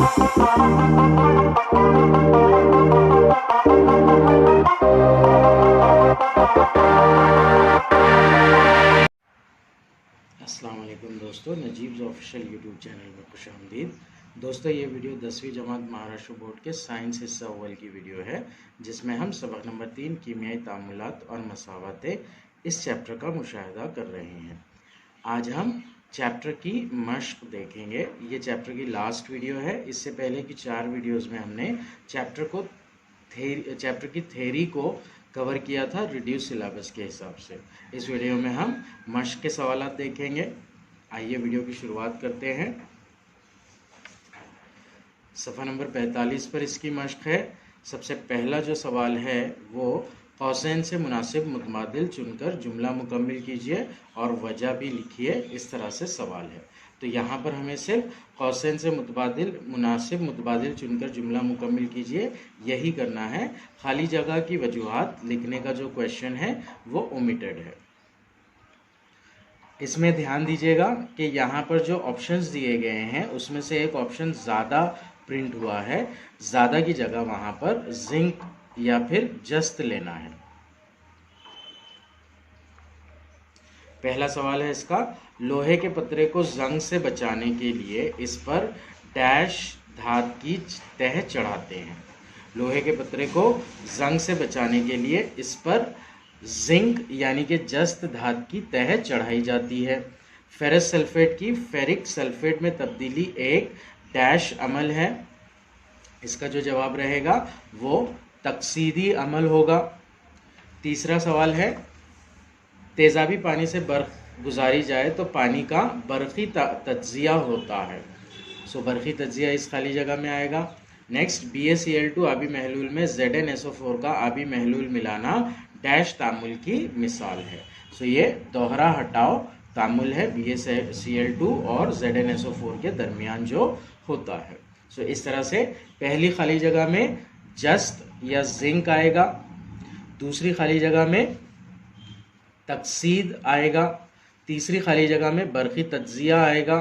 अस्सलाम वालेकुम दोस्तों, नजीब्स ऑफिशियल यूट्यूब चैनल में खुशामदीद। दोस्तों, ये वीडियो 10वीं जमात महाराष्ट्र बोर्ड के साइंस हिस्सा अव्वल की वीडियो है, जिसमें हम सबक नंबर 3 कीमियाई तामुलात और मसावतें इस चैप्टर का मुशाहिदा कर रहे हैं। आज हम चैप्टर की मश्क देखेंगे। ये चैप्टर की लास्ट वीडियो है। इससे पहले की 4 वीडियोज़ में हमने चैप्टर की थ्योरी को कवर किया था रिड्यूस सिलेबस के हिसाब से। इस वीडियो में हम मश्क के सवालात देखेंगे। आइए वीडियो की शुरुआत करते हैं। सफ़ा नंबर 45 पर इसकी मश्क है। सबसे पहला जो सवाल है वो कौसैन से मुनासिब मुतमादिल चुनकर जुमला मुकम्मिल कीजिए और वजह भी लिखिए। इस तरह से सवाल है। तो यहाँ पर हमें सिर्फ कौसैन से मुनासिब मुतबादिल चुनकर जुमला मुकम्मिल कीजिए यही करना है। खाली जगह की वजूहात लिखने का जो क्वेश्चन है वो ओमिटेड है। इसमें ध्यान दीजिएगा कि यहाँ पर जो ऑप्शंस दिए गए हैं उसमें से एक ऑप्शन ज़्यादा प्रिंट हुआ है। ज़्यादा की जगह वहाँ पर जिंक या फिर जस्त लेना है। पहला सवाल है इसका, लोहे के पतरे को जंग से बचाने के लिए इस पर डैश धात की तह चढ़ाते हैं। लोहे के पतरे को जंग से बचाने के लिए इस पर जिंक यानी कि जस्त धात की तह चढ़ाई जाती है। फेरस सल्फेट की फेरिक सल्फेट में तब्दीली एक डैश अमल है। इसका जो जवाब रहेगा वो तकसीदी अमल होगा। तीसरा सवाल है, तेज़ाबी पानी से बर्फ़ गुजारी जाए तो पानी का बर्फ़ी तज्जिया होता है। सो बर्फ़ी तज्जिया इस खाली जगह में आएगा। नेक्स्ट, BaCl2 आबी महलूल में ZnSO4 का आबी महलूल मिलाना डैश तामुल की मिसाल है। सो ये दोहरा हटाओ तामुल है BaCl2 और ZnSO4 के दरमियान जो होता है। सो इस तरह से पहली खाली जगह में जस्त या जिंक आएगा, दूसरी खाली जगह में तकसीद आएगा, तीसरी खाली जगह में बर्क़ी तज्जिया आएगा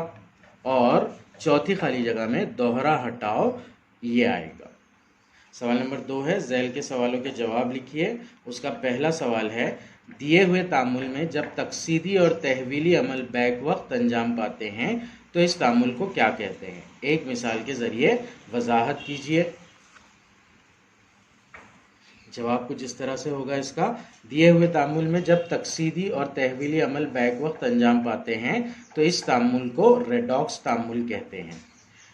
और चौथी खाली जगह में दोहरा हटाओ ये आएगा। सवाल नंबर 2 है, झैल के सवालों के जवाब लिखिए। उसका पहला सवाल है, दिए हुए तामुल में जब तकसीदी और तहवीली अमल बैक वक्त अंजाम पाते हैं तो इस तामुल को क्या कहते हैं? एक मिसाल के ज़रिए वजाहत कीजिए। जवाब कुछ इस तरह से होगा इसका, दिए हुए तामुल में जब तकसीदी और तहवीली अमल बैक वक्त अंजाम पाते हैं तो इस तामुल को रेडॉक्स तामुल कहते हैं।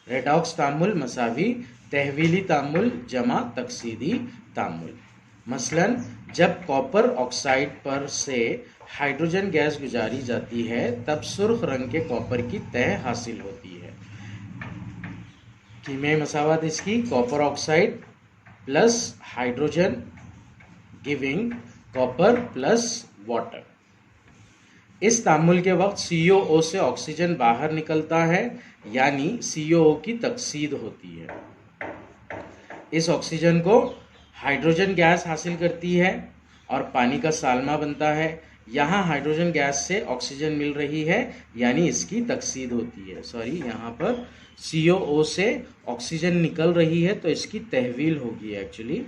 रेडॉक्स तामुल मसावी तहवीली तामुल जमा तकसीदी तामुल। मसलन, जब कॉपर ऑक्साइड पर से हाइड्रोजन गैस गुजारी जाती है तब सुर्ख रंग के कॉपर की तह हासिल होती है। कीमियाई मसावत इसकी copper oxide plus hydrogen giving copper plus water. इस तामुल के वक्त COO से ऑक्सीजन बाहर निकलता है यानी COO की तकसीद होती है। इस ऑक्सीजन को हाइड्रोजन गैस हासिल करती है और पानी का सालमा बनता है। यहाँ हाइड्रोजन गैस से ऑक्सीजन मिल रही है यानी इसकी तकसीद होती है। सॉरी, यहाँ पर COO से ऑक्सीजन निकल रही है तो इसकी तहवील होगी एक्चुअली।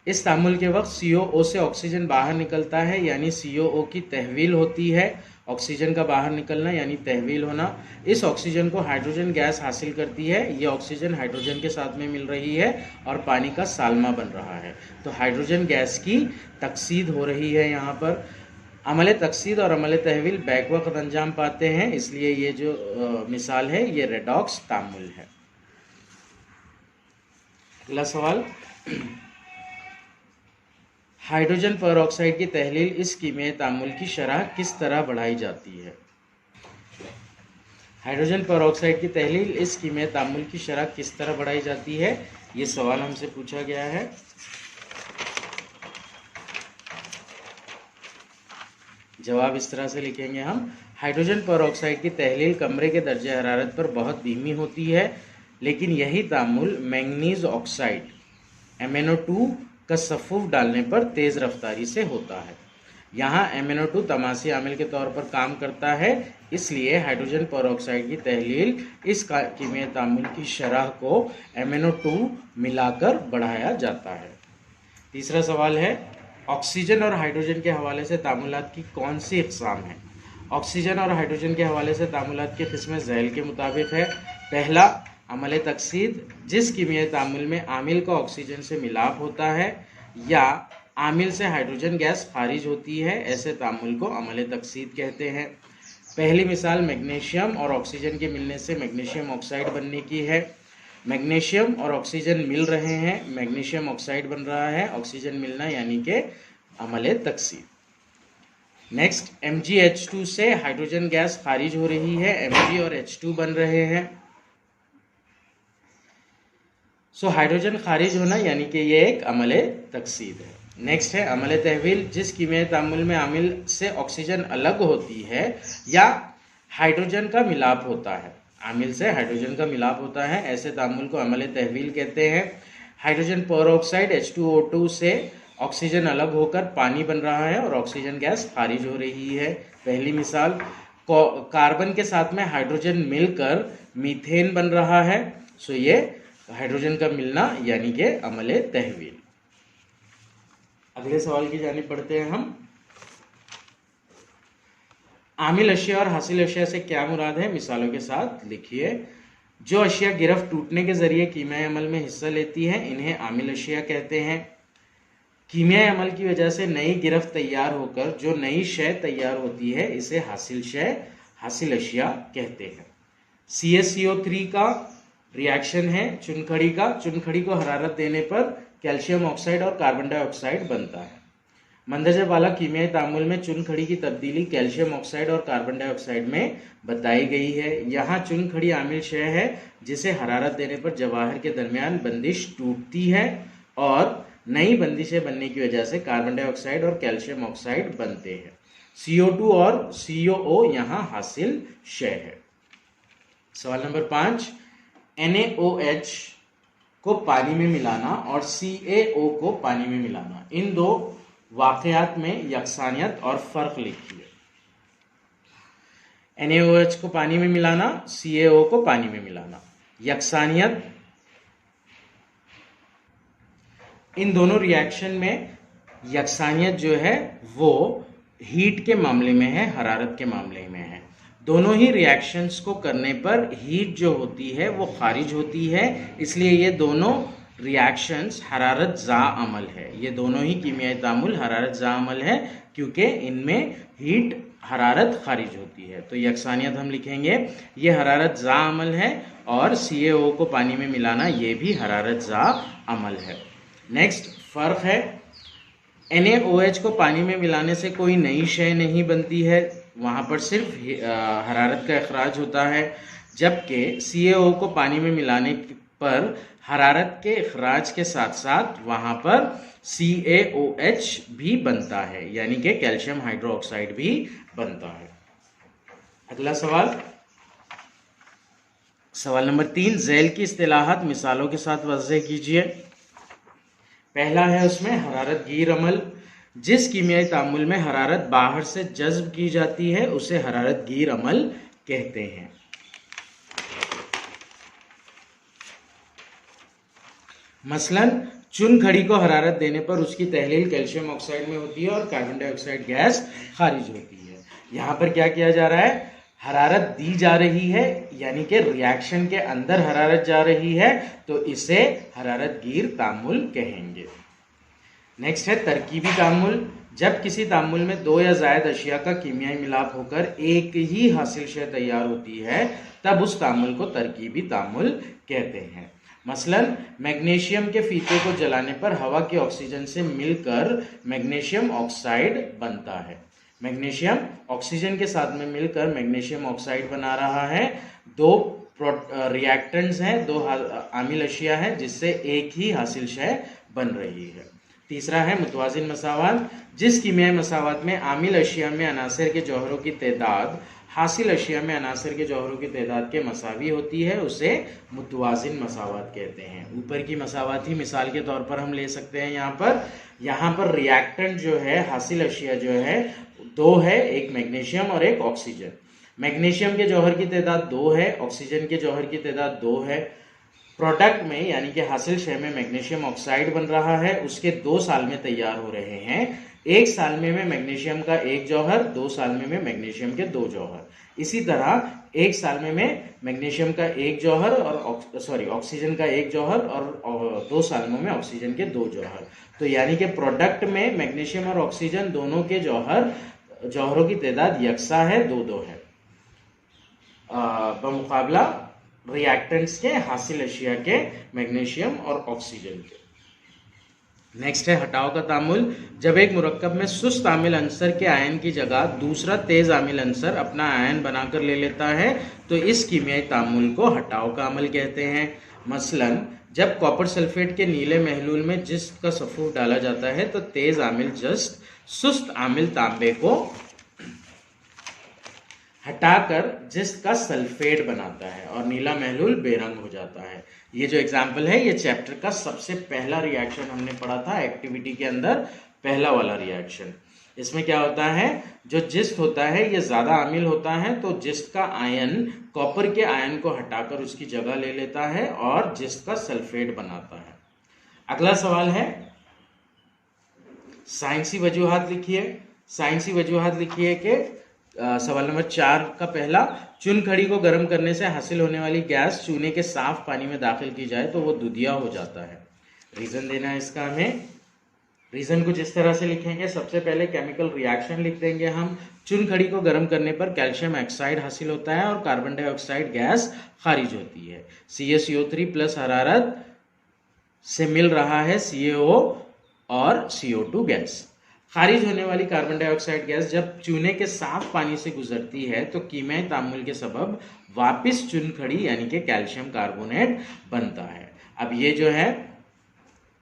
इस तामुल के वक्त COO से ऑक्सीजन बाहर निकलता है यानी COO की तहवील होती है। ऑक्सीजन का बाहर निकलना यानी तहवील होना। इस ऑक्सीजन को हाइड्रोजन गैस हासिल करती है। ये ऑक्सीजन हाइड्रोजन के साथ में मिल रही है और पानी का सालमा बन रहा है तो हाइड्रोजन गैस की तकसीद हो रही है। यहाँ पर अमल तकसीद और अमल तहवील बैक वक्त अंजाम पाते हैं, इसलिए ये जो मिसाल है ये रेडॉक्स तामुल है। अगला सवाल, हाइड्रोजन परऑक्साइड की तहलील इस कीमियाई तामुल की शरह किस तरह बढ़ाई जाती है? हाइड्रोजन परऑक्साइड की तहलील इस कीमियाई तामुल की शरह किस तरह बढ़ाई जाती है? ये सवाल हमसे पूछा गया है। जवाब इस तरह से लिखेंगे हम, हाइड्रोजन परऑक्साइड की तहलील कमरे के दर्जे हरारत पर बहुत धीमी होती है, लेकिन यही तामुल मैंगनीज ऑक्साइड MnO2 का सफ़ूफ डालने पर तेज़ रफ्तारी से होता है। यहाँ MnO2 तमाशी अम्ल के तौर पर काम करता है, इसलिए हाइड्रोजन पेरोक्साइड की तहलील इस कीमियाई तामुल की शरह को MnO2 मिलाकर बढ़ाया जाता है। तीसरा सवाल है, ऑक्सीजन और हाइड्रोजन के हवाले से तामुलात की कौन सी इक़साम है? ऑक्सीजन और हाइड्रोजन के हवाले से तामुलात की किस्में ज़ैल के मुताबिक है। पहला, अमल तकसीद, जिस कीमियाई तामुल में आमिल का ऑक्सीजन से मिलाप होता है या आमिल से हाइड्रोजन गैस खारिज होती है, ऐसे तामुल को अमल तकसीद कहते हैं। पहली मिसाल मैग्नीशियम और ऑक्सीजन के मिलने से मैग्नीशियम ऑक्साइड बनने की है। मैग्नीशियम और ऑक्सीजन मिल रहे हैं, मैग्नीशियम ऑक्साइड बन रहा है, ऑक्सीजन मिलना यानी कि अमल तकसीद। नेक्स्ट, MgH2 से हाइड्रोजन गैस खारिज हो रही है, Mg और H2 बन रहे हैं। सो हाइड्रोजन खारिज होना यानी कि ये एक अमल तकसीद है। नेक्स्ट है अमल तहवील, जिस कीमियाई तामुल में आमिल से ऑक्सीजन अलग होती है या हाइड्रोजन का मिलाप होता है, आमिल से हाइड्रोजन का मिलाप होता है, ऐसे तामुल को अमल तहवील कहते हैं। हाइड्रोजन पेरोक्साइड H2O2 से ऑक्सीजन अलग होकर पानी बन रहा है और ऑक्सीजन गैस खारिज हो रही है। पहली मिसाल, कार्बन के साथ में हाइड्रोजन मिलकर मीथेन बन रहा है, सो ये हाइड्रोजन का मिलना यानी कि अमल तहवील। अगले सवाल की जानिब बढ़ते हैं हम। आमिल अशिया और हासिल अशिया से क्या मुराद है? मिसालों के साथ लिखिए। जो अशिया गिरफ्त टूटने के जरिए कीमियाई अमल में हिस्सा लेती है, इन्हें आमिल अशिया कहते हैं। कीमियाई अमल की वजह से नई गिरफ्त तैयार होकर जो नई शय तैयार होती है, इसे हासिल शय, हासिल अशिया कहते हैं। CaCO3 का रिएक्शन है चुनखड़ी का, चुनखड़ी को हरारत देने पर कैल्शियम ऑक्साइड और कार्बन डाइऑक्साइड बनता है। मंदरजा वाला कीमियाई तामुल में चुनखड़ी की तब्दीली कैल्शियम ऑक्साइड और कार्बन डाइऑक्साइड में बताई गई है। यहाँ चुनखड़ी आमिल शय है जिसे हरारत देने पर जवाहर के दरमियान बंदिश टूटती है और नई बंदिशें बनने की वजह से कार्बन डाइऑक्साइड और कैल्शियम ऑक्साइड बनते हैं। CO2 और COO यहाँ हासिल शय है। सवाल नंबर 5, NaOH को पानी में मिलाना और CaO को पानी में मिलाना, इन दो वाकयात में यकसानियत और फर्क लिखिए। NaOH को पानी में मिलाना, CaO को पानी में मिलाना, यकसानियत, इन दोनों रिएक्शन में यकसानियत जो है वो हीट के मामले में है, हरारत के मामले में है। दोनों ही रिएक्शंस को करने पर हीट जो होती है वो खारिज होती है, इसलिए ये दोनों रिएक्शंस हरारत ज़ा अमल है। ये दोनों ही कीमियाई तामुल हरारत ज़ा अमल है क्योंकि इनमें हीट हरारत खारिज होती है। तो यकसानियत हम लिखेंगे, ये हरारत ज़ा अमल है और CaO को पानी में मिलाना ये भी हरारत ज़ा अमल है। नेक्स्ट फ़र्क है, NaOH को पानी में मिलाने से कोई नई शय नहीं बनती है, वहाँ पर सिर्फ हरारत का अखराज होता है, जबकि CaO को पानी में मिलाने पर हरारत के अखराज के साथ साथ वहाँ पर CaOH भी बनता है, यानी कि कैल्शियम हाइड्रोक्साइड भी बनता है। अगला सवाल, सवाल नंबर 3, ज़ैल की इस्तिलाहात मिसालों के साथ वाज़ेह कीजिए। पहला है उसमें हरारत गिर अमल, जिस कीमियाई तामुल में हरारत बाहर से जज्ब की जाती है उसे हरारत गिर अमल कहते हैं। मसलन चुनखड़ी को हरारत देने पर उसकी तहलील कैल्शियम ऑक्साइड में होती है और कार्बन डाइऑक्साइड गैस खारिज होती है। यहाँ पर क्या किया जा रहा है, हरारत दी जा रही है, यानी कि रिएक्शन के अंदर हरारत जा रही है, तो इसे हरारत गिर तामुल कहेंगे। नेक्स्ट है तरकीबी तामुल, जब किसी तामुल में दो या ज़ायद अशिया का कीमियाई मिलाप होकर एक ही हासिल शय तैयार होती है, तब उस तामुल को तरकीबी तामुल कहते हैं। मसलन मैग्नीशियम के फीते को जलाने पर हवा के ऑक्सीजन से मिलकर मैग्नीशियम ऑक्साइड बनता है। मैग्नीशियम ऑक्सीजन के साथ में मिलकर मैग्नीशियम ऑक्साइड बना रहा है। दो रिएक्टेंट्स हैं, दो आमिल अशिया हैं जिससे एक ही हासिल शय बन रही है। तीसरा है मुतवाजिन मसावात, जिस कीमियाई मसावात में आमिल अशिया में अनासर के जौहरों की तादाद हासिल अशिया में अनासर के जौहरों की तादाद के मसावी होती है, उसे मुतवाजिन मसावात कहते हैं। ऊपर की मसावात ही मिसाल के तौर पर हम ले सकते हैं। यहाँ पर रिएक्टेंट जो है हासिल अशिया जो है दो है, एक मैग्नीशियम और एक ऑक्सीजन। मैग्नीशियम के जौहर की तादाद 2 है, ऑक्सीजन के जौहर की तादाद 2 है। प्रोडक्ट में यानी कि हासिल शय में मैग्नीशियम ऑक्साइड बन रहा है, उसके 2 साल में तैयार हो रहे हैं। 1 साल में मैग्नीशियम का 1 जौहर, 2 साल में मैग्नीशियम के 2 जौहर। इसी तरह 1 साल में मैग्नीशियम का 1 जौहर और ऑक्सीजन का 1 जौहर और 2 साल में ऑक्सीजन के 2 जौहर। तो यानी कि प्रोडक्ट में मैग्नीशियम और ऑक्सीजन दोनों के जौहरों की तादाद यकसा है, 2-2 है बमुकाबला रिएक्टेंट्स के हासिल अशिया के मैग्नीशियम और ऑक्सीजन के। नेक्स्ट है हटाव का तामुल। जब एक मुरक्कब में सुस्त आमिल अंसर के आयन की जगह दूसरा तेज आमिल अंसर अपना आयन बनाकर ले लेता है तो इस कीमियाई तामुल को हटाव का अमल कहते हैं। मसलन जब कॉपर सल्फेट के नीले महलूल में जिस्त का सफूफ डाला जाता है तो तेज आमिल जस्त सुस्त आमिल तांबे को हटाकर जिस्त का सल्फेट बनाता है और नीला महलूल बेरंग हो जाता है। ये जो एग्जाम्पल है ये चैप्टर का सबसे पहला रिएक्शन हमने पढ़ा था एक्टिविटी के अंदर, पहला वाला रिएक्शन। इसमें क्या होता है, जो जिस्त होता है ये ज्यादा आमिल होता है तो जिस्त का आयन कॉपर के आयन को हटाकर उसकी जगह ले लेता है और जिस्त का सल्फेट बनाता है। अगला सवाल है साइंसी वजूहात लिखिए। साइंसी वजूहात लिखिए कि सवाल नंबर 4 का पहला, चुनखड़ी को गर्म करने से हासिल होने वाली गैस चूने के साफ पानी में दाखिल की जाए तो वो दूधिया हो जाता है। रीजन देना है इसका हमें। रीजन कुछ इस तरह से लिखेंगे। सबसे पहले केमिकल रिएक्शन लिख देंगे हम। चुनखड़ी को गर्म करने पर कैल्शियम ऑक्साइड हासिल होता है और कार्बन डाइऑक्साइड गैस खारिज होती है। CaCO3 प्लस हरारत से मिल रहा है CaO और CO2 गैस। खारिज होने वाली कार्बन डाइऑक्साइड गैस जब चूने के साफ पानी से गुजरती है तो कीमियाई तामुल के सबब वापस चुनखड़ी यानी कि कैल्शियम कार्बोनेट बनता है। अब ये जो है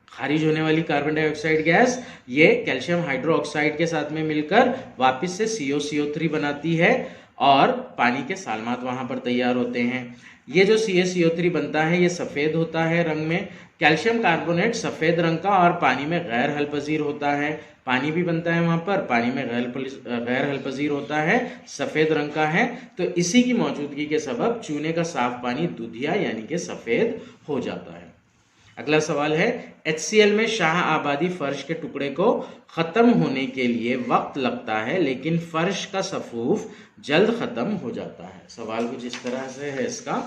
खारिज होने वाली कार्बन डाइऑक्साइड गैस ये कैल्शियम हाइड्रोक्साइड के साथ में मिलकर वापस से CaCO3 बनाती है और पानी के सालमात वहां पर तैयार होते हैं। ये जो CaCO3 बनता है ये सफेद होता है रंग में। कैल्शियम कार्बोनेट सफेद रंग का और पानी में गैर हलपजीर होता है। पानी भी बनता है वहां पर, पानी में गैर हलपजीर होता है, सफेद रंग का है। तो इसी की मौजूदगी के सबब चूने का साफ पानी दूधिया यानी कि सफेद हो जाता है। अगला सवाल है HCl में शाह आबादी फर्श के टुकड़े को खत्म होने के लिए वक्त लगता है लेकिन फर्श का सफूफ जल्द खत्म हो जाता है। सवाल कुछ इस तरह से है इसका।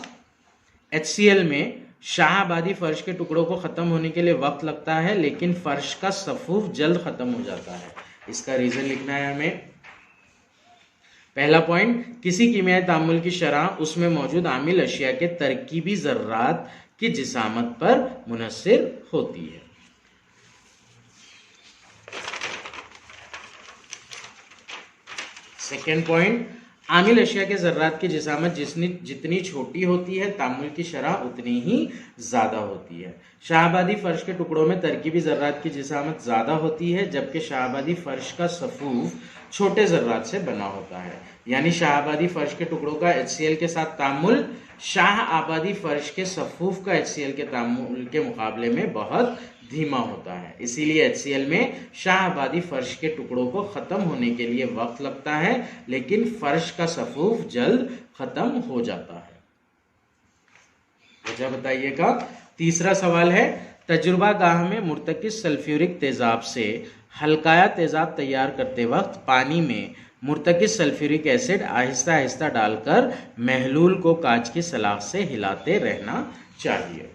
HCl में शाह आबादी फर्श के टुकड़ों को खत्म होने के लिए वक्त लगता है लेकिन फर्श का सफूफ जल्द खत्म हो जाता है। इसका रीजन लिखना है हमें। पहला पॉइंट, किसी कीमियाई तामुल की शरह उसमें मौजूद आमिल अशिया के तरकीबी जर्रात की जिसामत पर मुनस्सिर होती है। सेकेंड पॉइंट, आमिल अशिया के जर्रात की जिसामत जितनी छोटी होती है तामुल की शरह उतनी ही ज्यादा होती है। शाहबादी फर्श के टुकड़ों में तरकीबी जर्रात की जिसामत ज्यादा होती है जबकि शाहबादी फर्श का सफूफ छोटे जर्रात से बना होता है। यानी शाहबादी फर्श के टुकड़ों का HCl के साथ तामुल शाह आबादी फर्श के सफूफ का HCl के तामुल के मुकाबले में बहुत धीमा होता है। इसीलिए HCl में शाह आबादी फर्श के टुकड़ों को खत्म होने के लिए वक्त लगता है लेकिन फर्श का सफूफ जल्द खत्म हो जाता है। वजह बताइएगा। तीसरा सवाल है, तजुर्बा गाह में मुर्तकिज सल्फ्यूरिक तेजाब से हल्काया तेजाब तैयार करते वक्त पानी में मुर्तकिज सल्फ्यूरिक एसिड आहिस्ता आहिस्ता डालकर महलूल को कांच की सलाख से हिलाते रहना चाहिए।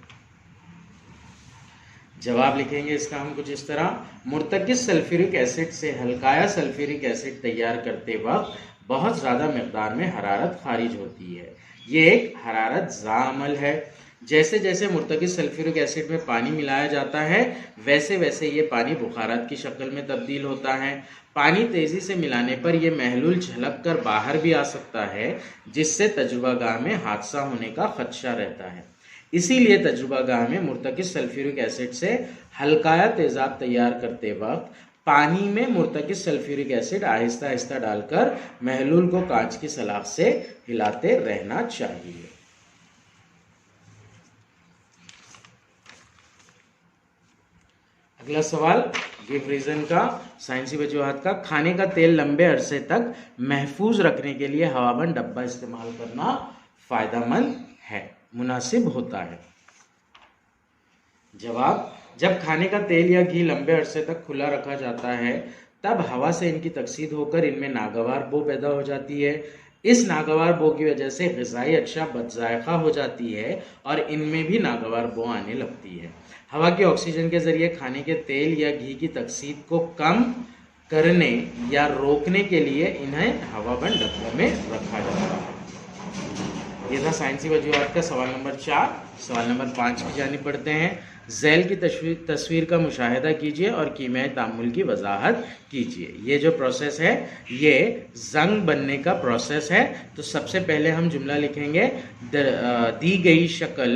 जवाब लिखेंगे इसका हम कुछ इस तरह। मुर्तकिज सल्फ्यूरिक एसिड से हल्काया सल्फ्यूरिक एसिड तैयार करते वक्त बहुत ज़्यादा मिकदार में हरारत खारिज होती है। ये एक हरारत ज़ा अमल है। जैसे जैसे मुर्तकिज सल्फ्यूरिक एसिड में पानी मिलाया जाता है वैसे वैसे ये पानी बुखारात की शक्ल में तब्दील होता है। पानी तेजी से मिलाने पर यह महलूल छलक कर बाहर भी आ सकता है जिससे तजुर्बागाह में हादसा होने का खदशा रहता है। इसीलिए तजुर्बागाह में मुर्तकिज़ सल्फ्यूरिक एसिड से हल्काया तेजाब तैयार करते वक्त पानी में मुर्तकिज़ सल्फ्यूरिक एसिड आहिस्ता आहिस्ता डालकर महलूल को कांच की सलाख से हिलाते रहना चाहिए। अगला सवाल गिव रीजन का, साइंसी वजूहात का। खाने का तेल लंबे अरसे तक महफूज रखने के लिए हवाबंद डब्बा इस्तेमाल करना फायदेमंद है, मुनासिब होता है। जवाब, जब खाने का तेल या घी लंबे अरसे तक खुला रखा जाता है तब हवा से इनकी तकसीद होकर इनमें नागवार बो पैदा हो जाती है। इस नागवार बो की वजह से ग़िज़ाई अशिया बदज़ायक़ा हो जाती है और इनमें भी नागवार बो आने लगती है। हवा की ऑक्सीजन के ज़रिए खाने के तेल या घी की तकसीद को कम करने या रोकने के लिए इन्हें हवाबंद डब्बों में रखा जाता है। ये था साइंसी वजूहात का सवाल नंबर 4। सवाल नंबर 5 की जानिब बढ़ते हैं। ज़ैल की तस्वीर का मुशाहिदा कीजिए और कीमियाई तामुल की वजाहत कीजिए। ये जो प्रोसेस है ये जंग बनने का प्रोसेस है। तो सबसे पहले हम जुमला लिखेंगे, दी गई शक्ल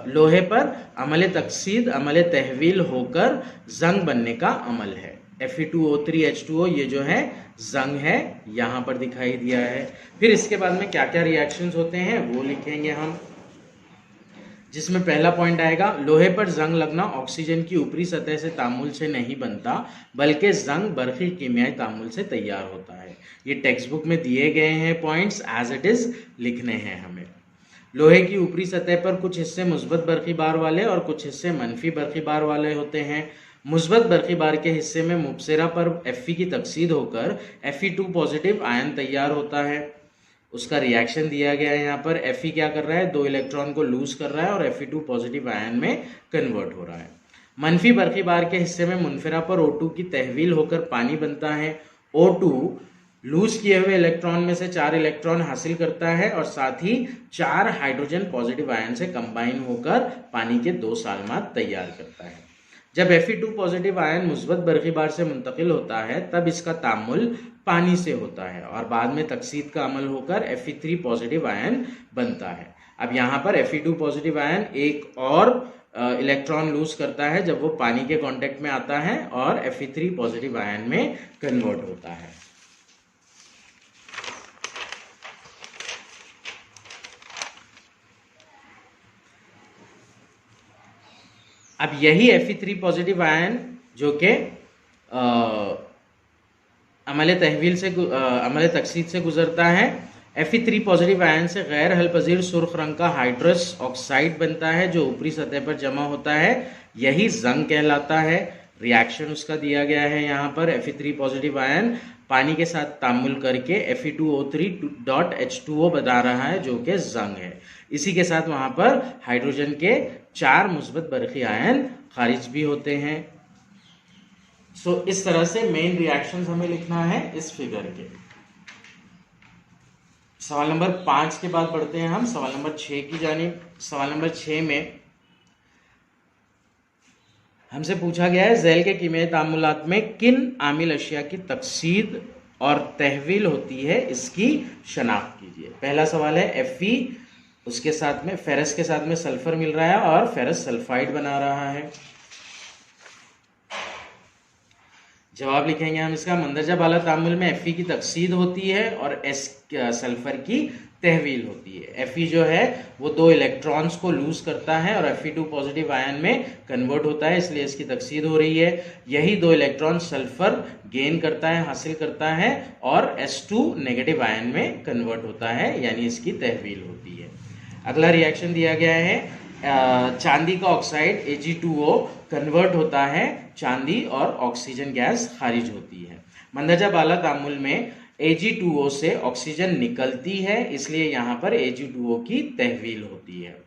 लोहे पर अमल तकसीद अमल तहवील होकर जंग बनने का अमल है। Fe2O3H2O ये जो है जंग है, यहाँ पर दिखाई दिया है। फिर इसके बाद में क्या क्या रिएक्शंस होते हैं वो लिखेंगे हम, जिसमें पहला पॉइंट आएगा, लोहे पर जंग लगना ऑक्सीजन की ऊपरी सतह से तामुल से नहीं बनता बल्कि जंग बर्फी कीमियाई तामुल से तैयार होता है। ये टेक्स्ट बुक में दिए गए हैं पॉइंट्स, एज इट इज लिखने हैं हमें। लोहे की ऊपरी सतह पर कुछ हिस्से मुस्बत बरक़ी बार वाले और कुछ हिस्से मनफी बरक़ी बार वाले होते हैं। मुस्बत बरक़ी बार के हिस्से में मुबसरा पर Fe की तकसीद होकर Fe2 पॉजिटिव आयन तैयार होता है। उसका रिएक्शन दिया गया है यहाँ पर। Fe क्या कर रहा है, 2 इलेक्ट्रॉन को लूज कर रहा है और Fe2 पॉजिटिव आयन में कन्वर्ट हो रहा है। मनफी बरक़ी बार के हिस्से में मुनफिरा पर O2 की तहवील होकर पानी बनता है। O2 लूज किए हुए इलेक्ट्रॉन में से 4 इलेक्ट्रॉन हासिल करता है और साथ ही 4 हाइड्रोजन पॉजिटिव आयन से कंबाइन होकर पानी के 2 सालमात तैयार करता है। जब Fe2 पॉजिटिव आयन मुस्बत बरक़ी बार से मुंतकिल होता है तब इसका तामुल पानी से होता है और बाद में तकसीद का अमल होकर Fe3 पॉजिटिव आयन बनता है। अब यहाँ पर Fe2 पॉजिटिव आयन एक और इलेक्ट्रॉन लूज करता है जब वो पानी के कांटेक्ट में आता है और Fe3 पॉजिटिव आयन में कन्वर्ट होता है। अब यही Fe3 पॉजिटिव आयन जो कि अमल तकसीद से गुजरता है, Fe3 पॉजिटिव आयन से गैर हल पजीर सुर्ख रंग का हाइड्रस ऑक्साइड बनता है जो ऊपरी सतह पर जमा होता है। यही जंग कहलाता है। रिएक्शन उसका दिया गया है यहाँ पर। Fe3 पॉजिटिव आयन पानी के साथ तामुल करके Fe2O3.H2O बना रहा है जो कि जंग है। इसी के साथ वहाँ पर हाइड्रोजन के 4 मुस्बत बरक़ी आयन खारिज भी होते हैं। सो इस तरह से मेन रिएक्शंस हमें लिखना है इस फिगर के। सवाल नंबर 5 के बाद बढ़ते हैं हम सवाल नंबर 6 की जानिब। सवाल नंबर 6 में हमसे पूछा गया है, ज़ैल के कीमियाई तामुलात में किन आमिल अशिया की तकसीद और तहवील होती है, इसकी शनाख्त कीजिए। पहला सवाल है Fe, उसके साथ में फेरस के साथ में सल्फर मिल रहा है और फेरस सल्फाइड बना रहा है। जवाब लिखेंगे हम इसका, मंदरजा बाला तामुल में Fe की तकसीद होती है और सल्फर की तहवील होती है। Fe जो है वो 2 इलेक्ट्रॉन्स को लूज करता है और Fe2 पॉजिटिव आयन में कन्वर्ट होता है, इसलिए इसकी तकसीद हो रही है। यही 2 इलेक्ट्रॉन सल्फर गेन करता है, हासिल करता है और S2 नेगेटिव आयन में कन्वर्ट होता है, यानी इसकी तहवील होती है। अगला रिएक्शन दिया गया है, चांदी का ऑक्साइड Ag2O कन्वर्ट होता है चांदी और ऑक्सीजन गैस खारिज होती है। मंदरजा बाला तामुल में Ag2O से ऑक्सीजन निकलती है, इसलिए यहाँ पर Ag2O की तहवील होती है।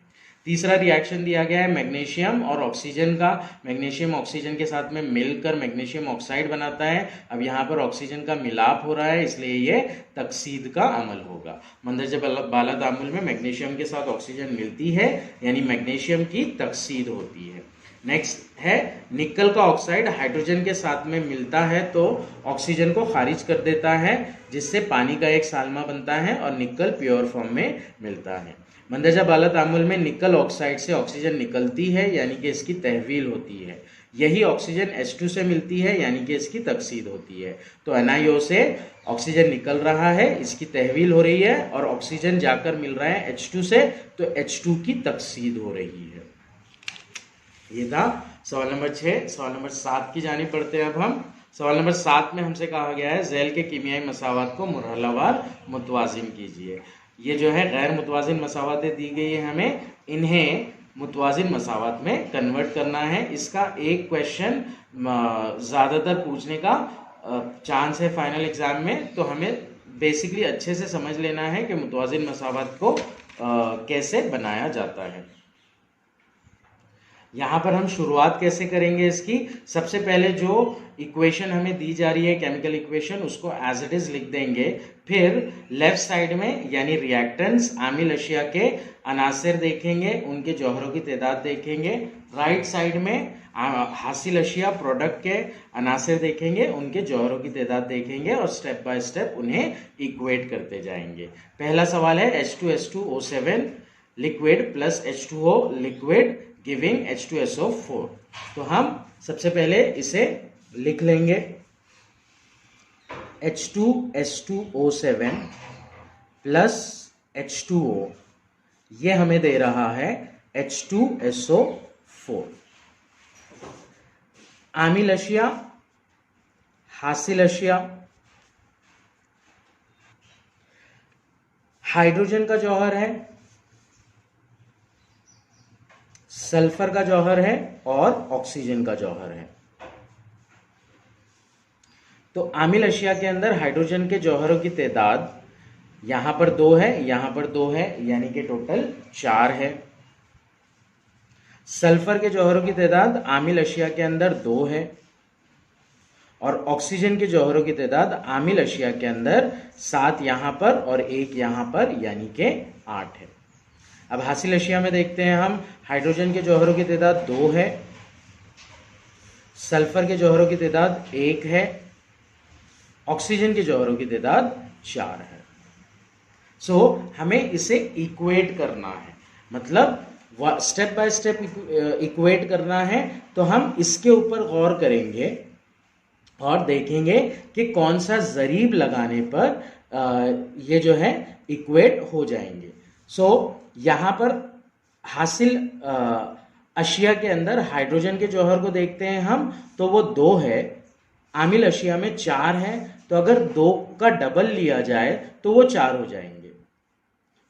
तीसरा रिएक्शन दिया गया है मैग्नीशियम और ऑक्सीजन का। मैग्नीशियम ऑक्सीजन के साथ में मिलकर मैग्नीशियम ऑक्साइड बनाता है। अब यहाँ पर ऑक्सीजन का मिलाप हो रहा है, इसलिए ये तकसीद का अमल होगा। मंदरजा बाला तामुल में मैग्नीशियम के साथ ऑक्सीजन मिलती है, यानी मैग्नीशियम की तकसीद होती है। नेक्स्ट है निकल का ऑक्साइड हाइड्रोजन के साथ में मिलता है तो ऑक्सीजन को खारिज कर देता है, जिससे पानी का एक सालमा बनता है और निकल प्योर फॉर्म में मिलता है। मंदरजा बाला तामुल में निकल ऑक्साइड से ऑक्सीजन निकलती है, यानी कि इसकी तहवील होती है। यही ऑक्सीजन H2 से मिलती है, यानी कि इसकी तकसीद होती है। तो NiO से ऑक्सीजन निकल रहा है, इसकी तहवील हो रही है, और ऑक्सीजन जाकर मिल रहा है H2 से, तो H2 की तकसीद हो रही है। ये था सवाल नंबर 6। सवाल नंबर 7 की जानिब बढ़ते हैं अब हम। सवाल नंबर 7 में हमसे कहा गया है झैल के कीमियाई मसावात को मुरहलावार मुतवाजिन कीजिए। ये जो है गैर मुतवाजिन मसावातें दी गई है, हमें इन्हें मुतवाजिन मसावात में कन्वर्ट करना है। इसका एक क्वेश्चन ज़्यादातर पूछने का चांस है फाइनल एग्जाम में, तो हमें बेसिकली अच्छे से समझ लेना है कि मुतवाजिन मसावात को कैसे बनाया जाता है। यहाँ पर हम शुरुआत कैसे करेंगे इसकी, सबसे पहले जो इक्वेशन हमें दी जा रही है केमिकल इक्वेशन, उसको एज इट इज लिख देंगे। फिर लेफ्ट साइड में यानी रिएक्टेंट्स आमिल अशिया के अनासिर देखेंगे, उनके जौहरों की तादाद देखेंगे। राइट साइड में हासिल अशिया प्रोडक्ट के अनासिर देखेंगे, उनके जौहरों की तादाद देखेंगे, और स्टेप बाय स्टेप उन्हें इक्वेट करते जाएंगे। पहला सवाल है H2S2O7 liquid plus H2O liquid giving H2SO4। तो हम सबसे पहले इसे लिख लेंगे। H2S2O7 प्लस H2O, ये हमें दे रहा है H2SO4। आमिल अशिया, हासिल अशिया, हाइड्रोजन का जौहर है, सल्फर का जौहर है, और ऑक्सीजन का जौहर है। तो आमिल अशिया के अंदर हाइड्रोजन के जौहरों की तादाद यहां पर 2 है, यहां पर 2 है, यानी कि टोटल 4 है। सल्फर के जौहरों की तादाद आमिल अशिया के अंदर 2 है, और ऑक्सीजन के जौहरों की तादाद आमिल अशिया के अंदर 7 यहां पर और 1 यहां पर, यानी कि 8 है। अब हासिल अशिया में देखते हैं हम, हाइड्रोजन के जौहरों की तादाद 2 है, सल्फर के जौहरों की तादाद 1 है, ऑक्सीजन के जौहरों की तादाद 4 है। सो हमें इसे इक्वेट करना है, मतलब स्टेप बाय स्टेप इक्वेट करना है। तो हम इसके ऊपर गौर करेंगे और देखेंगे कि कौन सा जरीब लगाने पर ये जो है इक्वेट हो जाएंगे। सो यहाँ पर हासिल अशिया के अंदर हाइड्रोजन के जौहर को देखते हैं हम, तो वो 2 है, आमिल अशिया में 4 है, तो अगर 2 का डबल लिया जाए तो वो 4 हो जाएंगे।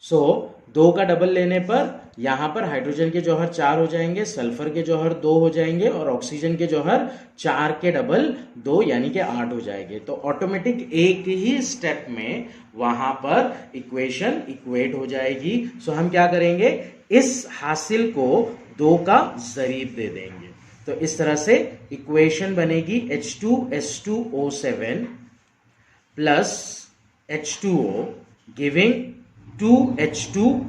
सो 2 का डबल लेने पर यहाँ पर हाइड्रोजन के जौहर 4 हो जाएंगे, सल्फर के जौहर 2 हो जाएंगे, और ऑक्सीजन के जौहर 4 के डबल 2 यानी कि 8 हो जाएंगे। तो ऑटोमेटिक एक ही स्टेप में वहां पर इक्वेशन इक्वेट हो जाएगी। सो हम क्या करेंगे, इस हासिल को 2 का जरीब दे देंगे। तो इस तरह से इक्वेशन बनेगी H2S2O7 plus H2O giving 2H2SO4।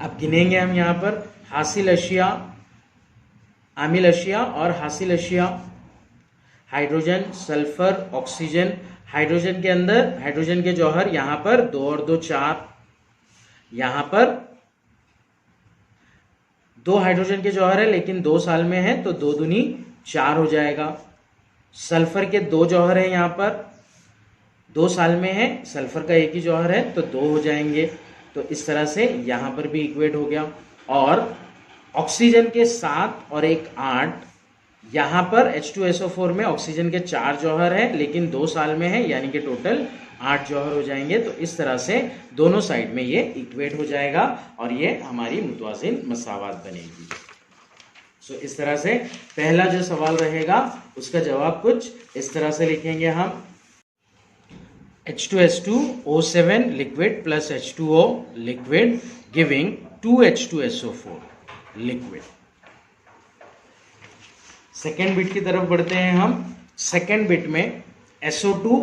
अब गिनेंगे हम यहां पर हासिल अशिया, आमिल अशिया और हासिल अशिया, हाइड्रोजन, सल्फर, ऑक्सीजन। हाइड्रोजन के अंदर हाइड्रोजन के जौहर यहां पर 2 और 2 4, यहां पर 2 हाइड्रोजन के जौहर है लेकिन 2 साल में है, तो 2 दूनी 4 हो जाएगा। सल्फर के 2 जौहर है, यहां पर 2 साल में है, सल्फर का एक ही जौहर है, तो 2 हो जाएंगे। तो इस तरह से यहां पर भी इक्वेट हो गया। और ऑक्सीजन के 7 और 1 8, यहां पर H2SO4 में ऑक्सीजन के 4 जौहर है लेकिन 2 साल में है, यानी कि टोटल 8 जौहर हो जाएंगे। तो इस तरह से दोनों साइड में ये इक्वेट हो जाएगा और ये हमारी मुतवाजिन मसावात बनेगी। सो इस तरह से पहला जो सवाल रहेगा उसका जवाब कुछ इस तरह से लिखेंगे हम, H2S2O7 liquid plus H2O liquid giving 2H2SO4 liquid. Second bit की तरफ बढ़ते हैं हम। सेकेंड बिट में SO2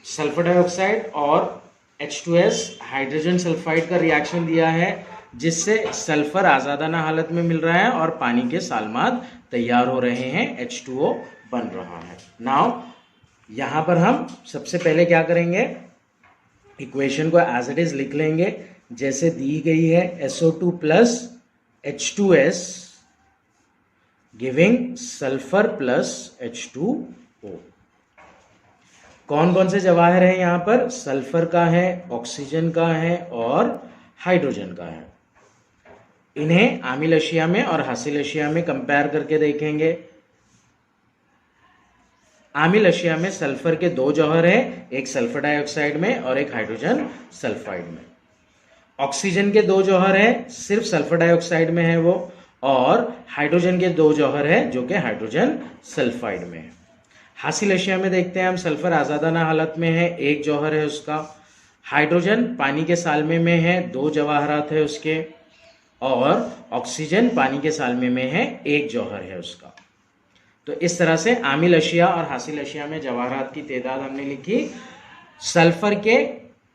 सल्फर डाइऑक्साइड और H2S हाइड्रोजन सल्फाइड का रिएक्शन दिया है, जिससे सल्फर आजादाना हालत में मिल रहा है और पानी के सालमात तैयार हो रहे हैं, H2O बन रहा है। नाउ यहां पर हम सबसे पहले क्या करेंगे, इक्वेशन को एज इट इज लिख लेंगे जैसे दी गई है, SO2 plus H2S giving sulphur plus H2O। कौन कौन से जवाहर हैं यहां पर? सल्फर का है, ऑक्सीजन का है और हाइड्रोजन का है। इन्हें आमिल अशिया में और हासिल अशिया में कंपेयर करके देखेंगे। आमिल अशिया में सल्फर के 2 जौहर हैं, एक सल्फर डाइऑक्साइड में और एक हाइड्रोजन सल्फाइड में। ऑक्सीजन के 2 जौहर हैं, सिर्फ सल्फर डाइऑक्साइड में है वो, और हाइड्रोजन के 2 जौहर हैं जो कि हाइड्रोजन सल्फाइड में है। हासिल अशिया में देखते हैं हम, सल्फर आजादाना हालत में है, 1 जौहर है उसका। हाइड्रोजन पानी के सालमे में है, 2 जवाहरात है उसके, और ऑक्सीजन पानी के सालमे में है, 1 जौहर है उसका। तो इस तरह से आमिल अशिया और हासिल अशिया में जवाहरात की तादाद हमने लिखी। सल्फर के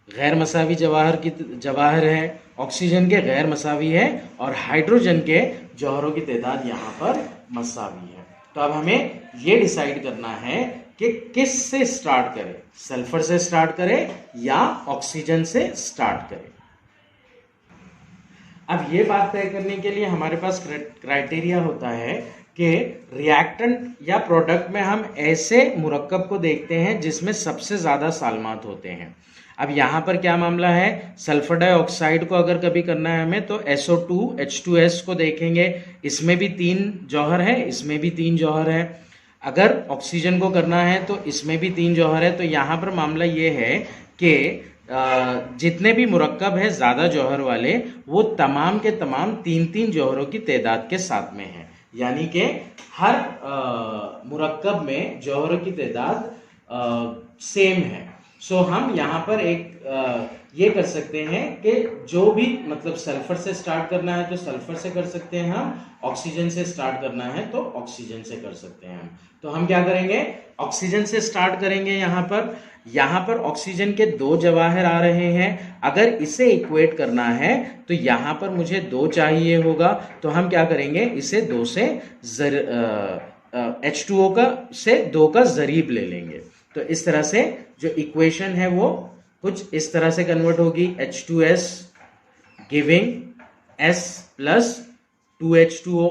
गैर मसावी जवाहर है, ऑक्सीजन के गैर मसावी है और हाइड्रोजन के जौहरों की तादाद यहाँ पर मसावी है। तो अब हमें ये डिसाइड करना है कि किस से स्टार्ट करें, सल्फर से स्टार्ट करें या ऑक्सीजन से स्टार्ट करें। अब ये बात तय करने के लिए हमारे पास क्राइटेरिया होता है कि रिएक्टेंट या प्रोडक्ट में हम ऐसे मुरक्कब को देखते हैं जिसमें सबसे ज़्यादा सालमात होते हैं। अब यहाँ पर क्या मामला है, सल्फर डाइऑक्साइड को अगर कभी करना है हमें तो SO2 H2S को देखेंगे, इसमें भी 3 जौहर है, इसमें भी 3 जौहर है। अगर ऑक्सीजन को करना है तो इसमें भी 3 जौहर है। तो यहाँ पर मामला ये है कि जितने भी मुरक्कब है ज़्यादा जौहर वाले, वो तमाम के तमाम 3-3 जौहरों की तादाद के साथ में है, यानी कि हर मुरक्कब में जौहरों की तादाद सेम है। सो हम यहाँ पर एक ये कर सकते हैं कि जो भी मतलब सल्फर से स्टार्ट करना है तो सल्फर से कर सकते हैं हम, ऑक्सीजन से स्टार्ट करना है तो ऑक्सीजन से कर सकते हैं हम। तो हम क्या करेंगे, ऑक्सीजन से स्टार्ट करेंगे। यहाँ पर ऑक्सीजन के 2 जवाहर आ रहे हैं, अगर इसे इक्वेट करना है तो यहाँ पर मुझे 2 चाहिए होगा। तो हम क्या करेंगे, इसे 2 से H2O से 2 का जरीब ले लेंगे। तो इस तरह से जो इक्वेशन है वो कुछ इस तरह से कन्वर्ट होगी, H2S giving S plus 2H2O।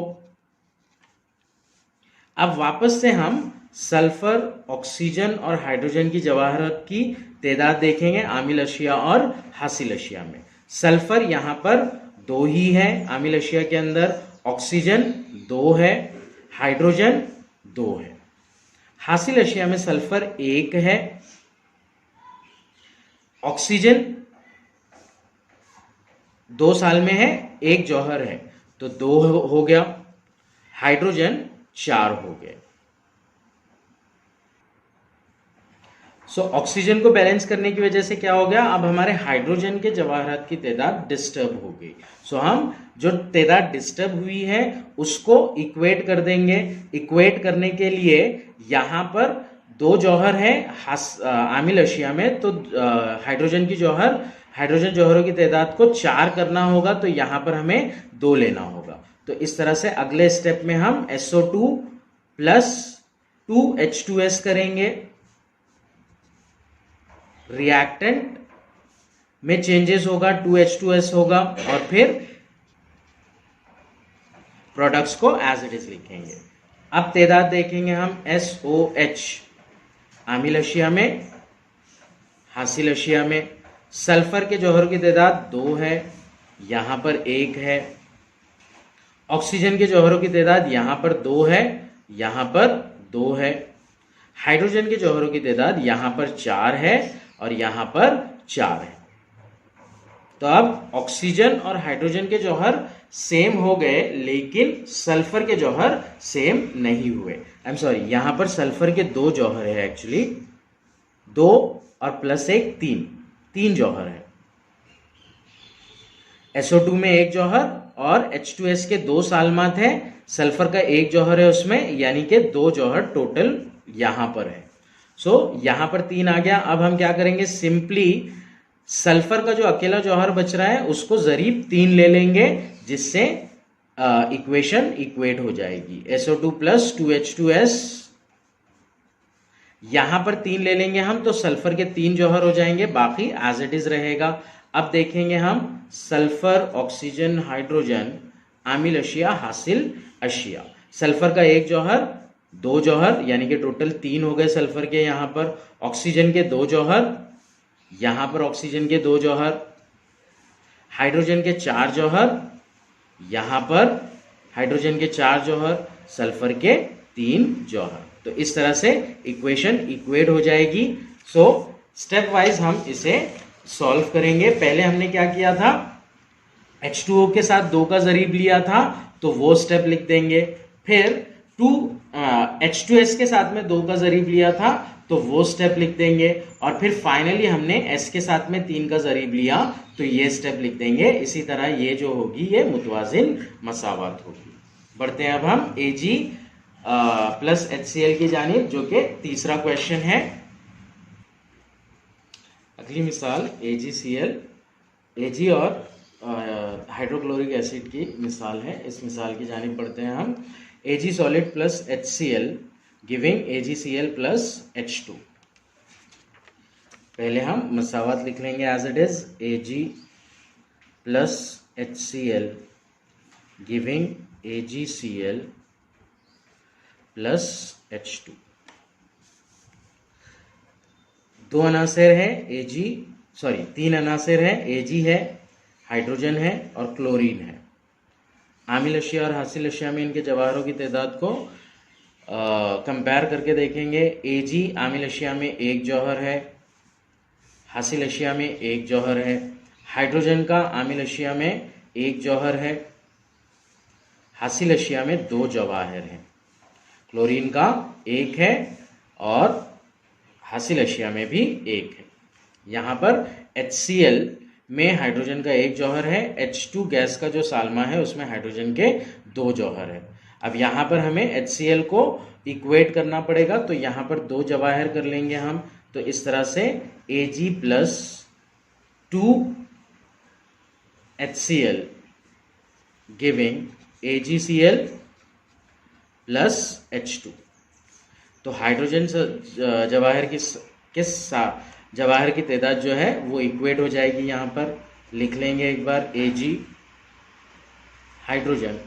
अब वापस से हम सल्फर, ऑक्सीजन और हाइड्रोजन की जवाहरात की तादाद देखेंगे आमिल अशिया और हासिल अशिया में। सल्फर यहाँ पर 2 ही है आमिल अशिया के अंदर, ऑक्सीजन 2 है, हाइड्रोजन 2 है। हासिल अशिया में सल्फर 1 है, ऑक्सीजन 2 साल में है, 1 जौहर है तो 2 हो गया, हाइड्रोजन 4 हो गए। सो ऑक्सीजन को बैलेंस करने की वजह से क्या हो गया, अब हमारे हाइड्रोजन के जवाहरात की तादाद डिस्टर्ब हो गई। सो हम जो तादाद डिस्टर्ब हुई है उसको इक्वेट कर देंगे। इक्वेट करने के लिए यहाँ पर 2 जौहर है आमिल अशिया में, तो हाइड्रोजन जौहरों की तादाद को 4 करना होगा, तो यहाँ पर हमें 2 लेना होगा। तो इस तरह से अगले स्टेप में हम SO2 प्लस 2H2S करेंगे। रिएक्टेंट में चेंजेस होगा, 2H2S होगा, और फिर प्रोडक्ट्स को एज इट इज लिखेंगे। अब तादाद देखेंगे हम, SOH आमिल अशिया में, हासिल अशिया में। सल्फर के जौहरों की तादाद 2 है, यहां पर 1 है। ऑक्सीजन के जौहरों की तादाद यहां पर 2 है, यहां पर 2 है। हाइड्रोजन के जौहरों की तादाद यहां पर 4 है और यहां पर 4 है। तो अब ऑक्सीजन और हाइड्रोजन के जौहर सेम हो गए, लेकिन सल्फर के जौहर सेम नहीं हुए। आई एम सॉरी, यहां पर सल्फर के 2 जौहर है, एक्चुअली 2 और प्लस 1 3 जौहर है। SO2 में 1 जौहर और H2S के 2 सालमात हैं, सल्फर का 1 जौहर है उसमें, यानी कि 2 जौहर टोटल यहां पर है। सो यहां पर 3 आ गया। अब हम क्या करेंगे, सिंपली सल्फर का जो अकेला जौहर बच रहा है उसको जरीब 3 ले लेंगे, जिससे इक्वेशन इक्वेट हो जाएगी। SO2 प्लस 2H2S यहां पर 3 ले लेंगे हम तो सल्फर के 3 जौहर हो जाएंगे, बाकी एज इट इज रहेगा। अब देखेंगे हम सल्फर, ऑक्सीजन, हाइड्रोजन, आमिल अशिया, हासिल अशिया। सल्फर का 1 जौहर, 2 जौहर, यानी कि टोटल 3 हो गए सल्फर के। यहां पर ऑक्सीजन के 2 जौहर, यहां पर ऑक्सीजन के 2 जौहर, हाइड्रोजन के 4 जौहर, यहां पर हाइड्रोजन के 4 जौहर, सल्फर के 3 जौहर। तो इस तरह से इक्वेशन इक्वेट हो जाएगी। सो स्टेप वाइज हम इसे सॉल्व करेंगे। पहले हमने क्या किया था, H2O के साथ 2 का जरीब लिया था तो वो स्टेप लिख देंगे। फिर H2S के साथ में 2 का जरीब लिया था तो वो स्टेप लिख देंगे। और फिर फाइनली हमने S के साथ में 3 का जरीब लिया तो ये स्टेप लिख देंगे। इसी तरह ये जो होगी ये मुतवाजिन मसावत होगी। बढ़ते हैं अब हम Ag प्लस HCl की जानिब, जो कि तीसरा क्वेश्चन है। अगली मिसाल AgCl, Ag और हाइड्रोक्लोरिक एसिड की मिसाल है। इस मिसाल की जानिब बढ़ते हैं हम। Ag solid plus HCl giving AgCl plus H2। पहले हम मसावत लिख लेंगे as it is. Ag plus HCl giving AgCl plus H2। 2 अनासिर है तीन अनासिर है। Ag है, हाइड्रोजन है और क्लोरीन है। आमिल अशिया और हासिल अशिया में इनके जवाहरों की तादाद को कंपेयर करके देखेंगे। Ag आमिल अशिया में 1 जौहर है, हासिल अशिया में 1 जौहर है। हाइड्रोजन का आमिल अशिया में 1 जौहर है, हासिल अशिया में 2 जवाहर हैं। क्लोरीन का 1 है और हासिल अशिया में भी 1 है। यहाँ पर HCl में हाइड्रोजन का 1 जौहर है, H2 गैस का जो सालमा है उसमें हाइड्रोजन के 2 जौहर है। अब यहाँ पर हमें HCl को इक्वेट करना पड़ेगा तो यहाँ पर 2 जवाहर कर लेंगे हम। तो इस तरह से Ag plus 2 HCl giving AgCl plus H2। तो हाइड्रोजन जवाहर जवाहर की तादाद जो है वो इक्वेट हो जाएगी। यहाँ पर लिख लेंगे एक बार। Ag हाइड्रोजन,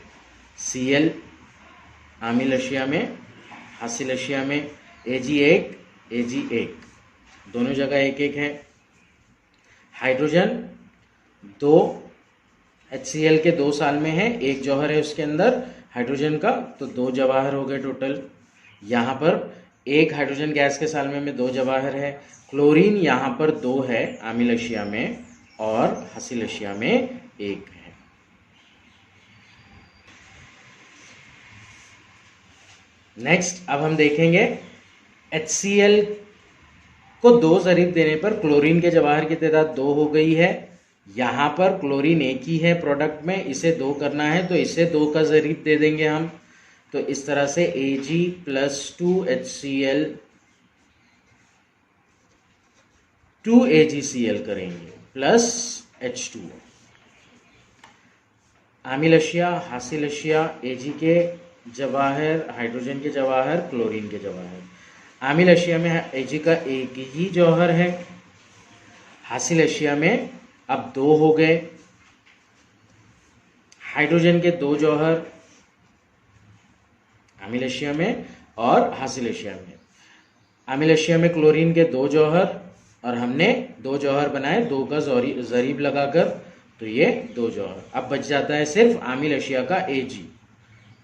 Cl आमिल अशिया में, हासिल अशिया में, Ag1 दोनों जगह 1-1 है। हाइड्रोजन 2 HCl के 2 साल में है, 1 जौहर है उसके अंदर हाइड्रोजन का, तो 2 जवाहर हो गए टोटल। यहाँ पर 1 हाइड्रोजन गैस के सालमे में 2 जवाहर है। क्लोरीन यहाँ पर 2 है आमिल अशिया में और हासिल अशिया में 1 है। नेक्स्ट अब हम देखेंगे HCl को 2 जरीब देने पर क्लोरीन के जवाहर की तादाद 2 हो गई है। यहाँ पर क्लोरीन 1 ही है प्रोडक्ट में, इसे 2 करना है तो इसे 2 का जरीब दे देंगे हम। तो इस तरह से Ag प्लस 2 HCl 2 AgCl करेंगे प्लस H2। आमिल अशिया, हासिल अशिया, Ag के जवाहर, हाइड्रोजन के जवाहर, क्लोरीन के जवाहर। आमिल अशिया में Ag का 1 ही जौहर है, हासिल अशिया में अब 2 हो गए। हाइड्रोजन के 2 जौहर आमिल अशिया में और हासिल अशिया में। आमिल अशिया में क्लोरीन के 2 जौहर और हमने 2 जौहर बनाए 2 का जरीब लगाकर, तो ये 2 जौहर। अब बच जाता है सिर्फ आमिल अशिया का Ag,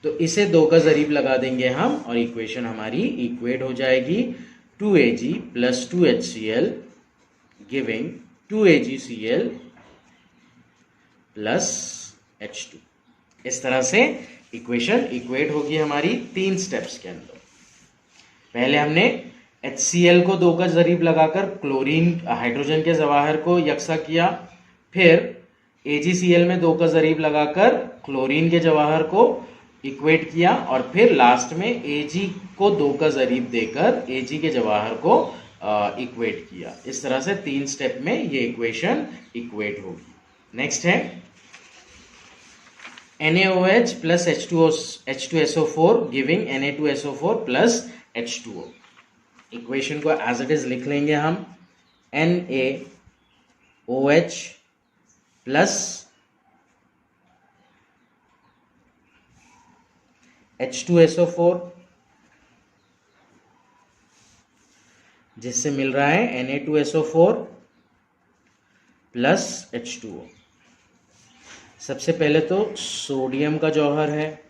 तो इसे 2 का जरीब लगा देंगे हम और इक्वेशन हमारी इक्वेट हो जाएगी। 2Ag plus 2 HCl giving 2 AgCl plus H2। इस तरह से इक्वेशन इक्वेट होगी हमारी 3 स्टेप्स के अंदर। पहले हमने HCl को 2 का जरीब लगाकर क्लोरीन हाइड्रोजन के जवाहर को यकसा किया, फिर AgCl में 2 का जरीब लगाकर क्लोरीन के जवाहर को इक्वेट किया और फिर लास्ट में Ag को 2 का जरीब देकर Ag के जवाहर को इक्वेट किया। इस तरह से 3 स्टेप में ये इक्वेशन इक्वेट होगी। नेक्स्ट है NaOH plus H2SO4 giving Na2SO4 plus H2O। Equation को एज इट इज लिख लेंगे हम, NaOH प्लस H2SO4 जिससे मिल रहा है Na2SO4 प्लस H2O। सबसे पहले तो सोडियम का जौहर है,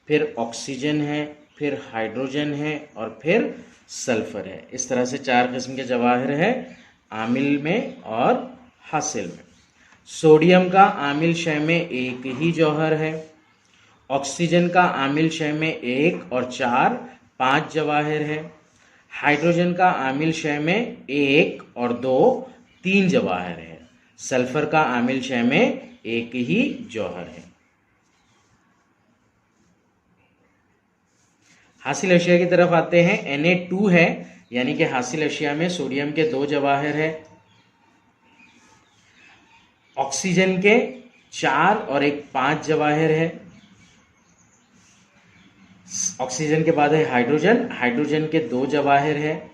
फिर ऑक्सीजन है, फिर हाइड्रोजन है और फिर सल्फर है। इस तरह से 4 किस्म के जवाहर है आमिल में और हासिल में। सोडियम का आमिल शय में एक ही जौहर है, ऑक्सीजन का आमिल शय में 1 और 4 5 जवाहर है, हाइड्रोजन का आमिल शय में 1 और 2 3 जवाहर है, सल्फर का आमिल शय में एक ही जौहर है। हासिल अशिया की तरफ आते हैं। Na2 है, यानी कि हासिल अशिया में सोडियम के 2 जवाहर है, ऑक्सीजन के 4 और 1 5 जवाहर है, ऑक्सीजन के बाद है हाइड्रोजन, हाइड्रोजन के 2 जवाहर है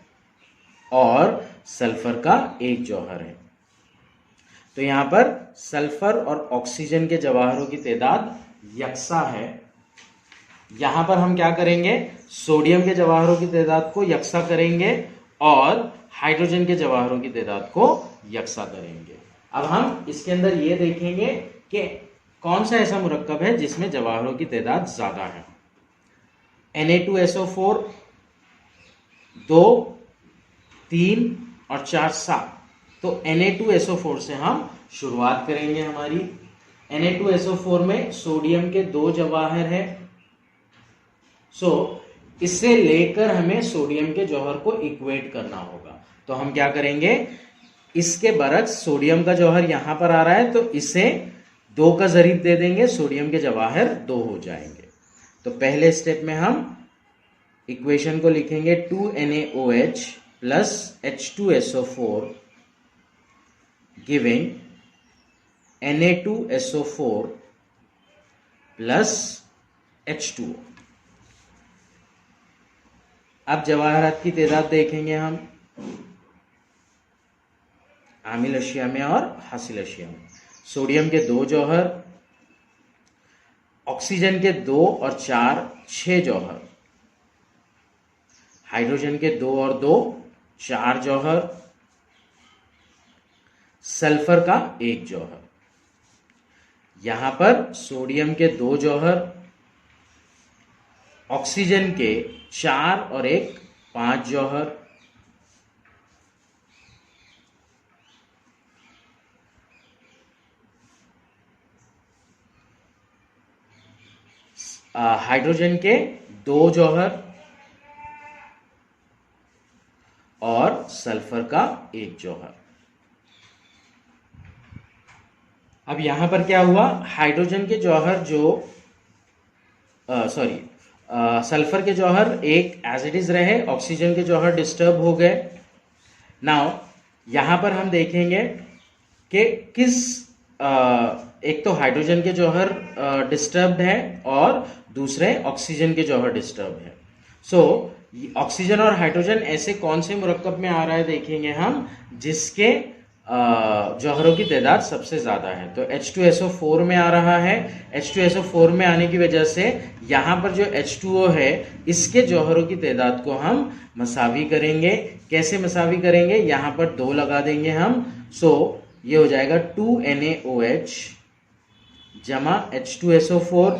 और सल्फर का 1 जौहर है। तो यहां पर सल्फर और ऑक्सीजन के जवाहरों की तादाद यकसा है। यहां पर हम क्या करेंगे, सोडियम के जवाहरों की तादाद को यकसा करेंगे और हाइड्रोजन के जवाहरों की तादाद को यकसा करेंगे। अब हम इसके अंदर ये देखेंगे कि कौन सा ऐसा मुरक्कब है जिसमें जवाहरों की तादाद ज्यादा है। Na2SO4 2 3 और 4 7। तो Na2SO4 से हम शुरुआत करेंगे। हमारी Na2SO4 में सोडियम के 2 जवाहर है, इससे लेकर हमें सोडियम के जौहर को इक्वेट करना होगा। तो हम क्या करेंगे, इसके बरक्स सोडियम का जौहर यहां पर आ रहा है तो इसे 2 का जरीब दे देंगे, सोडियम के जवाहर 2 हो जाएंगे। तो पहले स्टेप में हम इक्वेशन को लिखेंगे 2NaOH plus H2SO4 giving Na2SO4 plus H2O। अब जवाहरात की तादाद देखेंगे हम आमिल अशिया में और हासिल अशिया में। सोडियम के 2 जौहर, ऑक्सीजन के 2 और 4 6 जौहर, हाइड्रोजन के 2 और 2 4 जौहर, सल्फर का 1 जौहर। यहां पर सोडियम के 2 जौहर, ऑक्सीजन के 4 और 1 5 जौहर, हाइड्रोजन के 2 जौहर और सल्फर का 1 जौहर। अब यहां पर क्या हुआ, हाइड्रोजन के जौहर सल्फर के जौहर 1 एज इट इज रहे, ऑक्सीजन के जौहर डिस्टर्ब हो गए। नाउ यहां पर हम देखेंगे कि एक तो हाइड्रोजन के जौहर डिस्टर्ब्ड है और दूसरे ऑक्सीजन के जौहर डिस्टर्ब है। ऑक्सीजन और हाइड्रोजन ऐसे कौन से मुरक्कब में आ रहा है देखेंगे हम जिसके जौहरों की तादाद सबसे ज्यादा है। तो H2SO4 में आ रहा है। H2SO4 में आने की वजह से यहां पर जो H2O है इसके जौहरों की तादाद को हम मसावी करेंगे। कैसे मसावी करेंगे, यहां पर 2 लगा देंगे हम। ये हो जाएगा 2NaOH जमा H2SO4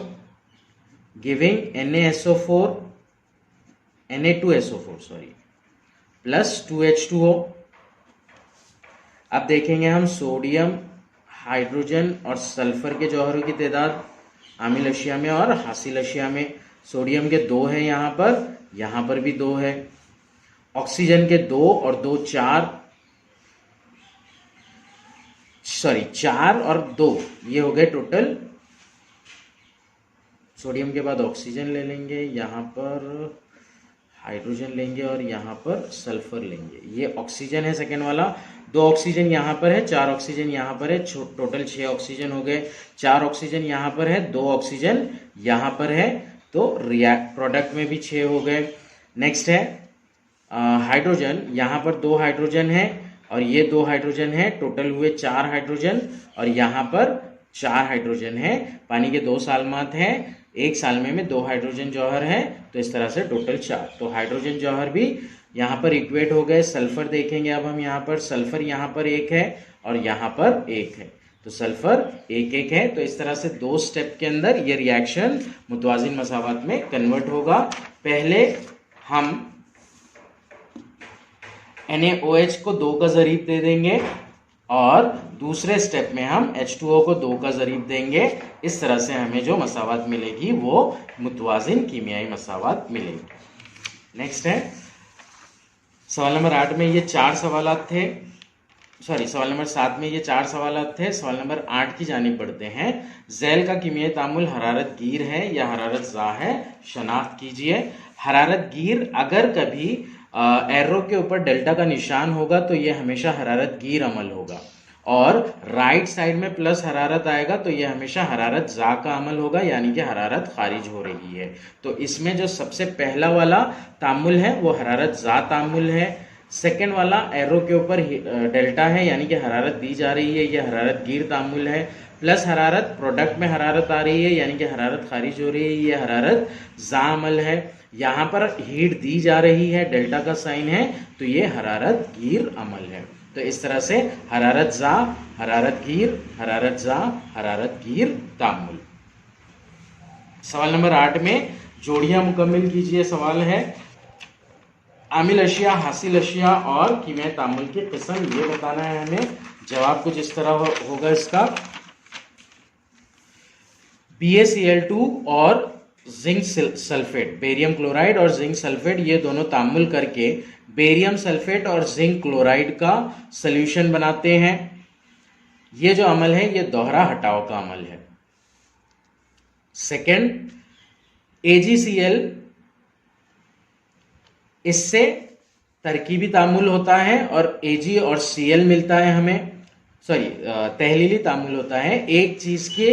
giving Na2SO4 plus 2H2O। अब देखेंगे हम सोडियम, हाइड्रोजन और सल्फर के जौहरों की तादाद आमिल अशिया में और हासिल अशिया में। सोडियम के 2 है यहां पर भी 2 है, ऑक्सीजन के 2 और 2 4 और 2 ये हो गए टोटल। सोडियम के बाद ऑक्सीजन ले लेंगे, यहां पर हाइड्रोजन लेंगे और यहाँ पर सल्फर लेंगे। ये ऑक्सीजन है सेकेंड वाला, 2 ऑक्सीजन यहाँ पर है, 4 ऑक्सीजन यहाँ पर है, टोटल 6 ऑक्सीजन हो गए। 4 ऑक्सीजन यहाँ पर है, 2 ऑक्सीजन यहाँ पर है, तो प्रोडक्ट में भी 6 हो गए। नेक्स्ट है हाइड्रोजन, यहाँ पर 2 हाइड्रोजन है और ये 2 हाइड्रोजन है, टोटल हुए 4 हाइड्रोजन, और यहाँ पर 4 हाइड्रोजन है। पानी के 2 साल्मात हैं, एक सालमे में 2 हाइड्रोजन जौहर हैं, तो इस तरह से टोटल 4। तो हाइड्रोजन जौहर भी यहाँ पर इक्वेट हो गए। सल्फर देखेंगे अब हम यहाँ पर, सल्फर यहाँ पर 1 है और यहाँ पर 1 है, तो सल्फर 1 है। तो इस तरह से 2 स्टेप के अंदर ये रिएक्शन मुतवाजिन मसावात में कन्वर्ट होगा। पहले हम NaOH को 2 का ज़रीब दे देंगे और दूसरे स्टेप में हम H2O को 2 का ज़रीब देंगे। इस तरह से हमें जो मसावात मिलेगी वो मुतवाजिन कीमियाई मसावात मिलेगी। नेक्स्ट है सवाल नंबर 8 में ये 4 सवालात थे, सवाल नंबर 7 में ये 4 सवालात थे। सवाल नंबर 8 की जानिब बढ़ते हैं। ज़ैल का कीमियाई तामुल हरारत गिर है या हरारत ज़ा है, शनाख्त कीजिए। हरारत गिर अगर कभी एरो के ऊपर डेल्टा का निशान होगा तो ये हमेशा हरारत गिर अमल होगा, और राइट साइड में प्लस हरारत आएगा तो ये हमेशा हरारत ज़ा का अमल होगा, यानी कि हरारत खारिज हो रही है। तो इसमें जो सबसे पहला वाला तामुल है वो हरारत ज़ा तामुल है। सेकेंड वाला एरो के ऊपर डेल्टा है, यानी कि हरारत दी जा रही है, ये हरारत गिर तामुल है। प्लस हरारत, प्रोडक्ट में हरारत आ रही है यानी कि हरारत खारिज हो रही है, ये हरारत ज़ा अमल है। यहाँ पर हीट दी जा रही है, डेल्टा का साइन है, तो ये हरारत गिर अमल है। तो इस तरह से हरारत ज़ा, हरारत गिर, हरारत ज़ा, हरारत गिर तामुल। सवाल नंबर 8 में जोड़ियां मुकम्मिल कीजिए। सवाल है आमिल अशिया, हासिल अशिया और कीमियाई तामुल की किस्म ये बताना है हमें। जवाब कुछ इस तरह होगा इसका, BaCl2 और जिंक सल्फेट, बेरियम क्लोराइड और जिंक सल्फेट, ये दोनों तामुल करके बेरियम सल्फेट और जिंक क्लोराइड का सॉल्यूशन बनाते हैं। ये जो अमल है ये दोहरा हटाव का अमल है। सेकेंड, AgCl, इससे तरकीबी तामुल होता है और Ag और Cl मिलता है हमें, तहलीली तामुल होता है। एक चीज के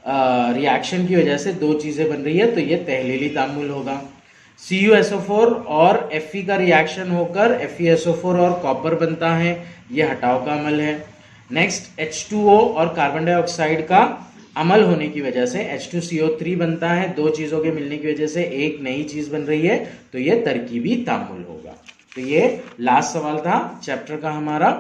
रिएक्शन की वजह से 2 चीजें बन रही है तो ये तहलीली तामुल होगा। CuSO4 और Fe का रिएक्शन होकर FeSO4 और कॉपर बनता है, ये हटाव का अमल है। नेक्स्ट, H2O और कार्बन डाइऑक्साइड का अमल होने की वजह से H2CO3 बनता है। 2 चीजों के मिलने की वजह से एक नई चीज बन रही है, तो ये तरकीबी तामुल होगा। तो ये लास्ट सवाल था चैप्टर का हमारा।